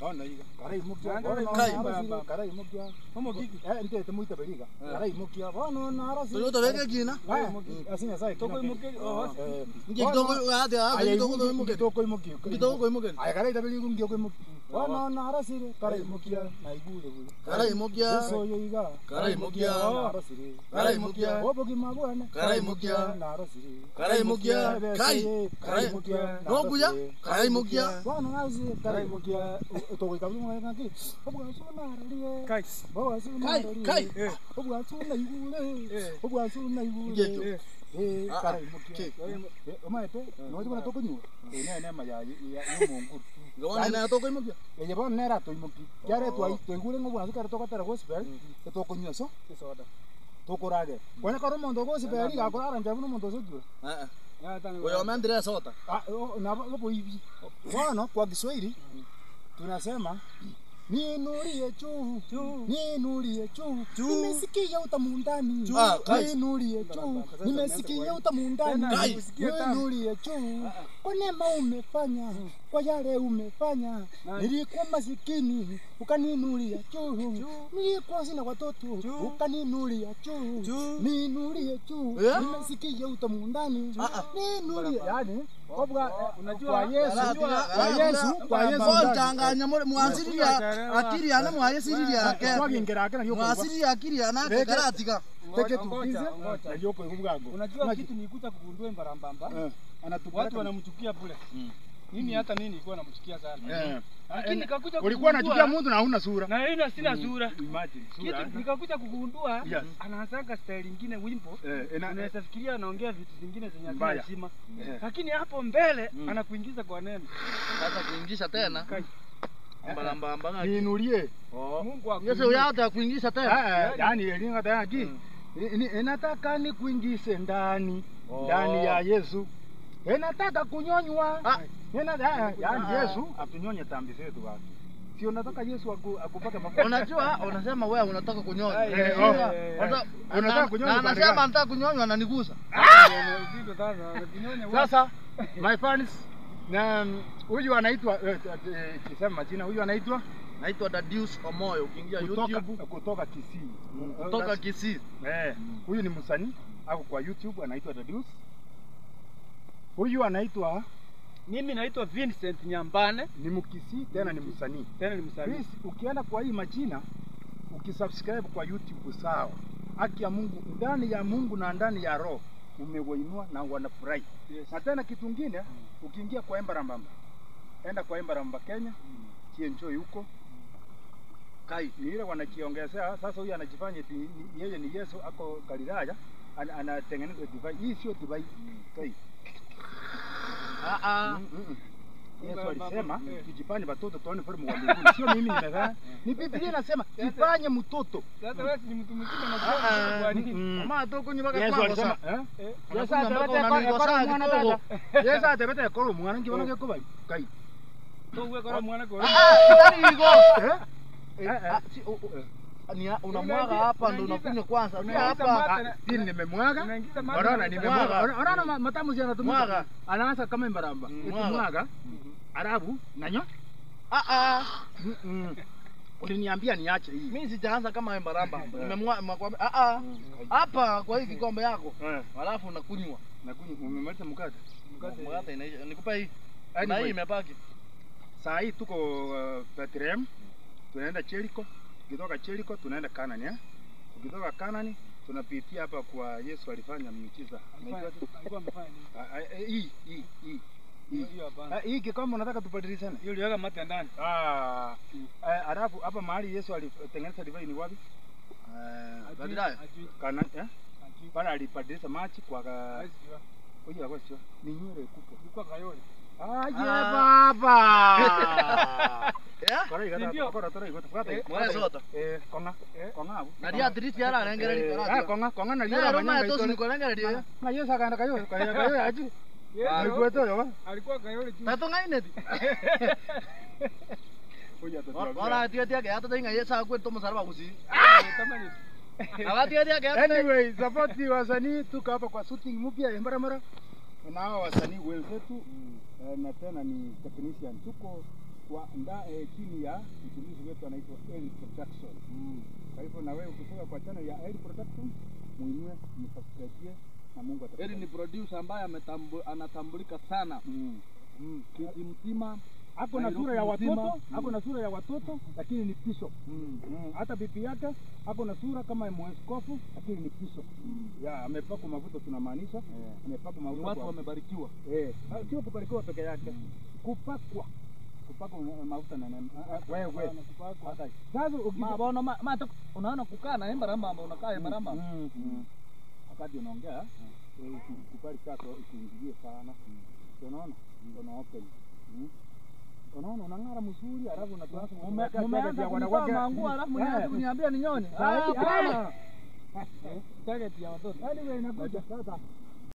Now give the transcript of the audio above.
Bona higa. Karai mukia. Karai mukia. Homo kiki. Ndio temuita beliga. Karai mukia. Bona na arasi. Toyota weke kina. Asinya sai. Toko mukia. Ngi kitoko ate kitoko mukia. Kitoko mukia. Kitoko mukia. Ay karai tabeli ngi mukia. Bona na arasi. Karai mukia. Na igule. Karai mukia. Eso yo iga. Karai mukia. Arasi. Karai mukia. Obogi mabwana. Karai mukia. Na arasi. Karai mukia. Kai. Karai mukia. No kuya. Karai mukia. Bona ngazi karai mukia. Toko kablu mwana ngaki. Oboga suna rie. Kai. Oboga suna rie. Kai. Oboga suna igule. Oboga suna igule. Karai mukia. Omaete. No tibona toko nyu. Ne maya ya mungu. Gawana na toko mukia. Ye bon nera to imuki. Yare to igule ngobwa zikara toko tara gospel. Toko nyoso. Soda. Toko rage. Kwana karo mondo gospel ga kora nja buno mondo sojo. Wewe umeandelea sota. Na hapo hivi. Bwana kwa Kiswahili tunasema ninulie juu, ninulie juu, nimesikia utamu ndani, ninulie juu, nimesikia utamu ndani, ninulie juu, kwa neema umefanya, kwa yale umefanya, nilikuwa masikini, ukaninulia juu, nilikuwa sina watoto, ukaninulia juu, ninulie juu, nimesikia utamu ndani, ninulie, yani unajua kwa Yesu changanya mwanziria akili ana mwayesiria yake mwasiria akili ana karatika peke tukize na yoko ngugago. Unajua kitu nilikuja kugundua Mbarambamba watu wanamchukia bure. Mimi hata mimi nilikuwa namchukia sana. Lakini nikakuja ulikuwa unachukia mtu na huna sura. Na yeye sina sura. Imagine sura. Kitu nikakuja kugundua anaanzaga style nyingine wimbo. Unaweza fikiria anaongea vitu vingine zenye hazina heshima. Lakini hapo mbele anakuingiza kwa neno. Sasa kuingisha tena. Mbarambamba ngaki. Niinulie. Mungu akuingize. Yesu yata kuingisha tena. Yaani elinga tayaki. Nataka nikuingize ndani ya Yesu. Nataka kunyonywa. Yaani Yesu atunyonye dhambi zetu basi. Sio nataka Yesu akupake mafuta. Unajua unasema wewe unataka kunyonywa. Unataka kunyonywa. Na anasema anataka kunyonywa ananigusa. Sasa my friends na huyu anaitwa kisema majina huyu anaitwa Dadius Omoyo ukiingia YouTube kutoka Kisii. Kutoka Kisii. Huyu ni msanii ako kwa YouTube anaitwa Dadius. Huyu anaitwa mimi naitwa Vincent Nyambane, ni Mkisii tena ni msanii. Please ukienda kwa hii majina ukisubscribe kwa YouTube sawa. Haki ya Mungu ndani ya Mungu na ndani ya roho umewainua na wanafurahi. Na tena kitu kingine ukiingia kwa Mbarambamba. Enda kwa Mbarambamba Kenya. Enjoy huko. Kai ni ile wanajiongezea sasa huyu anajifanya yeye ni Yesu ako Galilaya anatengeneza divai. Hii sio divai. Kai. Yesu alisema tujifanye watoto tuone pale Mungu. Sio mimi nimesema. Ni Biblia inasema jifanye mtoto. Sasa wewe ni mtu mwingine na kwa nini? Mama atoko nyibaka Yesu alisema Yesu atabete mwana dada. Yesu atabete kwa mwana ngibaka kwa bai. Kai. Towe kwa mwana kwa. Ndani iko. Ni unamwaga hapa ndo unakunywa kwanza. Hapa tini nimemwaga. Unaona nimemwaga. Unaona matamu zina tumwaga. Anaanza kama Mbaramba. Nimemwaga. Arabu nanyo. Uliniambia niache hii. Mimi sijaanza kama Mbaramba. Nimemwaga hapa kwa hii kikombe yako. Alafu unakunywa. Umemaliza mkate. Mkate inaisha. Nikupa hii. Na hii imebaki. Saa hii tuko Bethlehem. Tunaenda Jericho. Ukitoka Jericho tunaenda Kanani Ukitoka Kanani tunapitia hapa kwa Yesu alifanya miujiza. Alikuwa amefanya nini? Hii kikombe unataka tubadilishane? Hiyo liweka mate ndani. Alafu hapa mahali Yesu alitengeneza divai ni wapi? Galilaya. Kanani Bana alibadilisha maji kwa huyu hapo sio. Ni nywele kubwa. Ilikuwa Kayole. Baba. Ndio. Mwana sota. Konga. Nadi atriti yara arengera ni karati. Konga na leo mama yetu ni korengera dio. Na Yesu akaenda Kayole aje. Alikuwa yo. Alikuwa Kayole tu. Tato ngaine di. Ora tia tia ke hata tinga Yesu akwetu msalaba kusi. Tamani. Awatia tia ke. Anyway, support wasanii tuko hapa kwa shooting mpya ya Mbarambara. Na hao wasanii wenzetu na tena ni technician tuko kwa chini ya mtumishi wetu anaitwa Eli Production. Kwa hivyo na wewe ukifika kwa channel ya Eli Production, muinue, msubscribe na Mungu atakubariki. Eli ni producer ambaye anatambulika sana. Kiti mzima. Ako na sura ya watoto, ako na sura ya watoto lakini ni bishop. Hata bibi yake ako na sura kama mwaskofu lakini ni bishop. Ya, amepakwa mafuta tunamaanisha. Amepakwa mafuta. Watu wamebarikiwa. Sio kubarikiwa peke yake. Kupakwa mafuta na wewe. Sasa unaona kukaa na embaramba ambao unakaa embaramba. Wakati unaongea ukubali sasa usiingilie sana. Unaona? Una open. Unaona unang'ara mzuri alafu unatoa umeanza wanawake manguo alafu mwenyewe kuniambia ni nyoni. Target ya watoto. Anyway inakuja sasa